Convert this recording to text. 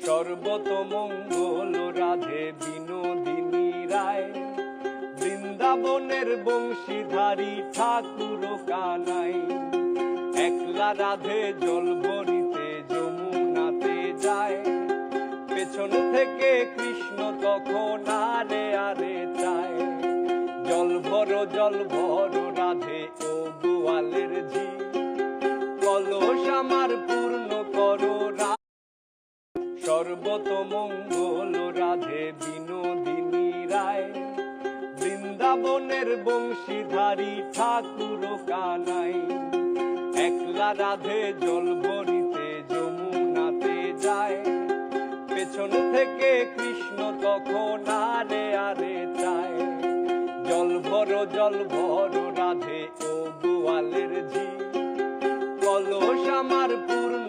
সর্বতমঙ্গল রাধে বিনোদিনী রায়, বৃন্দাবনের বংশীধারী ঠাকুর কানাই। একলা রাধে জল ভরিতে যমুনাতে যায়, পেছন থেকে কৃষ্ণ তখন আরে আরে চায়। জল ভর রাধে ও গোয়ালের ঝি, কলস আমার পূর্ণ করো। সর্বতমঙ্গল রাধে বিনোদিনী রায়, বৃন্দাবনের বংশীধারী ঠাকুর কানাই। একলা রাধে জল ভরিতে যমুনাতে যায়, পেছন থেকে কৃষ্ণ তখন আরে আরে চায়। জল ভর রাধে ও গোয়ালের ঝি, কলস আমার পূর্ণ